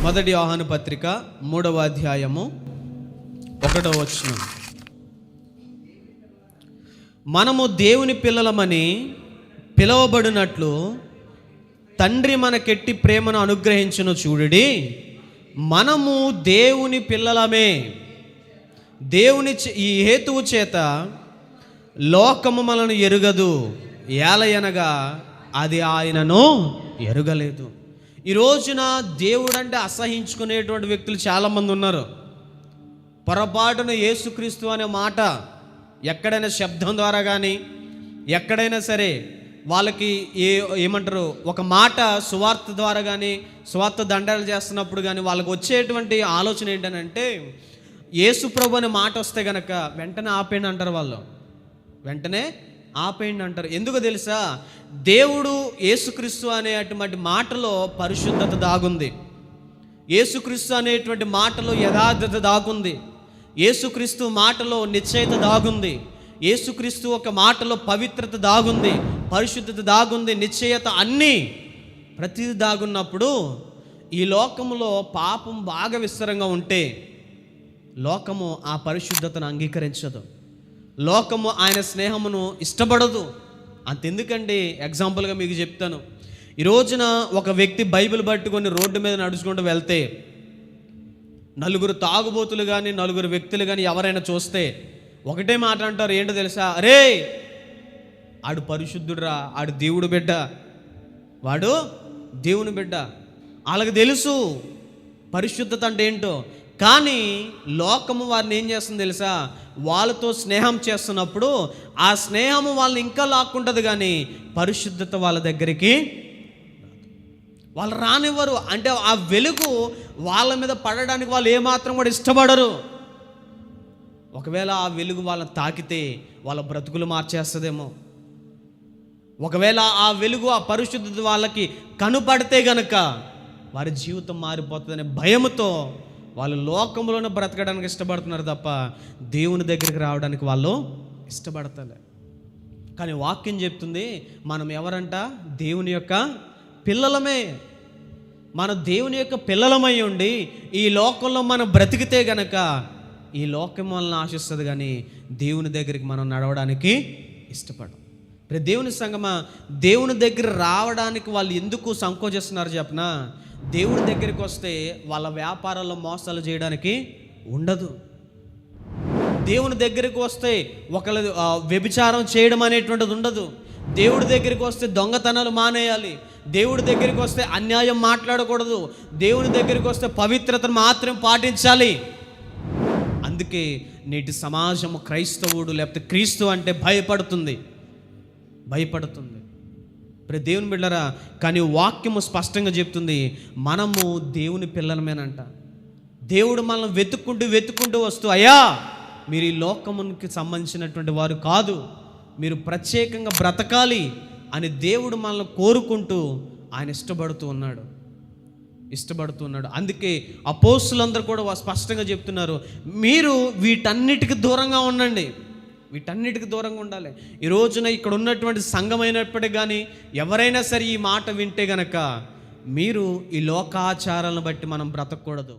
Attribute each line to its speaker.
Speaker 1: మొదటి యోహాను పత్రిక 3వ అధ్యాయము 1వ వచనం. మనము దేవుని పిల్లలమని పిలువబడినట్లు తండ్రి మనకెట్టి ప్రేమను అనుగ్రహించును చూడుడి, మనము దేవుని పిల్లలమే. దేవుని ఈ హేతువు చేత లోకము మనను ఎరుగదు, ఏలయనగా అది ఆయనను ఎరుగలేదు. ఈ రోజున దేవుడు అంటే అసహించుకునేటువంటి వ్యక్తులు చాలామంది ఉన్నారు. పొరపాటున యేసుక్రీస్తు అనే మాట ఎక్కడైనా శబ్దం ద్వారా కానీ ఎక్కడైనా సరే వాళ్ళకి ఏమంటారు ఒక మాట సువార్త ద్వారా కానీ సువార్త దండాలు చేస్తున్నప్పుడు కానీ వాళ్ళకి వచ్చేటువంటి ఆలోచన ఏంటనంటే యేసు ప్రభు అనే మాట వస్తే కనుక వెంటనే ఆపేయండి అంటారు. వాళ్ళు వెంటనే ఆపేయండి అంటారు. ఎందుకు తెలుసా? దేవుడు యేసుక్రీస్తు అనేటువంటి మాటలో పరిశుద్ధత దాగుంది. యేసుక్రీస్తు అనేటువంటి మాటలో యథార్థత దాగుంది. యేసుక్రీస్తు మాటలో నిశ్చయత దాగుంది. యేసుక్రీస్తు ఒక మాటలో పవిత్రత దాగుంది, పరిశుద్ధత దాగుంది, నిశ్చయత అన్నీ ప్రతిదీ దాగున్నప్పుడు ఈ లోకములో పాపం బాగా విస్తరంగా ఉంటే లోకము ఆ పరిశుద్ధతను అంగీకరించదు. లోకము ఆయన స్నేహమును ఇష్టపడదు. అంతెందుకండి, ఎగ్జాంపుల్గా మీకు చెప్తాను. ఈ రోజున ఒక వ్యక్తి బైబిల్ పట్టుకొని రోడ్డు మీద నడుచుకుంటూ వెళ్తే నలుగురు తాగుబోతులు కానీ నలుగురు వ్యక్తులు కానీ ఎవరైనా చూస్తే ఒకటే మాట అంటారు. ఏంటో తెలుసా? అరే ఆడు పరిశుద్ధుడురా, ఆడు దేవుడు బిడ్డ, వాడు దేవుని బిడ్డ. వాళ్ళకి తెలుసు పరిశుద్ధత అంటే ఏంటో. కానీ లోకము వారిని ఏం చేస్తుంది తెలుసా? వాళ్ళతో స్నేహం చేస్తున్నప్పుడు ఆ స్నేహము వాళ్ళని ఇంకా లాక్కుంటుంది, కానీ పరిశుద్ధత వాళ్ళ దగ్గరికి వాళ్ళు రానివ్వరు. అంటే ఆ వెలుగు వాళ్ళ మీద పడడానికి వాళ్ళు ఏమాత్రం కూడా ఇష్టపడరు. ఒకవేళ ఆ వెలుగు వాళ్ళని తాకితే వాళ్ళ బ్రతుకులు మార్చేస్తుందేమో. ఒకవేళ ఆ వెలుగు ఆ పరిశుద్ధత వాళ్ళకి కనుపడితే గనక వారి జీవితం మారిపోతుందనే భయంతో వాళ్ళు లోకంలోనే బ్రతకడానికి ఇష్టపడుతున్నారు తప్ప దేవుని దగ్గరికి రావడానికి వాళ్ళు ఇష్టపడతలే. కానీ వాక్యం చెప్తుంది మనం ఎవరంట? దేవుని యొక్క పిల్లలమే. మన దేవుని యొక్క పిల్లలమై ఉండి ఈ లోకంలో మనం బ్రతికితే గనక ఈ లోకం మనల్ని ఆశిస్తుంది, కానీ దేవుని దగ్గరికి మనం నడవడానికి ఇష్టపడం. రేపు దేవుని సంగమా, దేవుని దగ్గర రావడానికి వాళ్ళు ఎందుకు సంకోచిస్తున్నారు చెప్పనా? దేవుడి దగ్గరికి వస్తే వాళ్ళ వ్యాపారాల్లో మోసాలు చేయడానికి ఉండదు. దేవుని దగ్గరికి వస్తే ఒకళ్ళ వ్యభిచారం చేయడం అనేటువంటిది ఉండదు. దేవుడి దగ్గరికి వస్తే దొంగతనాలు మానేయాలి. దేవుడి దగ్గరికి వస్తే అన్యాయం మాట్లాడకూడదు. దేవుని దగ్గరికి వస్తే పవిత్రతను మాత్రం పాటించాలి. అందుకే నేటి సమాజము క్రైస్తవుడు లేకపోతే క్రీస్తు అంటే భయపడుతుంది. దేవుని బిడ్డరా, కానీ వాక్యము స్పష్టంగా చెప్తుంది మనము దేవుని పిల్లలమేనంట. దేవుడు మనల్ని వెతుక్కుంటూ వస్తూ, అయ్యా మీరు ఈ లోకమునికి సంబంధించినటువంటి వారు కాదు, మీరు ప్రత్యేకంగా బ్రతకాలి అని దేవుడు మనల్ని కోరుకుంటూ ఆయన ఇష్టపడుతూ ఉన్నాడు. అందుకే అపోస్తులందరూ కూడా స్పష్టంగా చెప్తున్నారు, మీరు వీటన్నిటికి దూరంగా ఉండండి, వీటన్నిటికి దూరంగా ఉండాలి. ఈ రోజున ఇక్కడ ఉన్నటువంటి సంఘమైనప్పటికీ కానీ ఎవరైనా సరే ఈ మాట వింటే గనక మీరు ఈ లోకాచారాలను బట్టి మనం బ్రతకూడదు.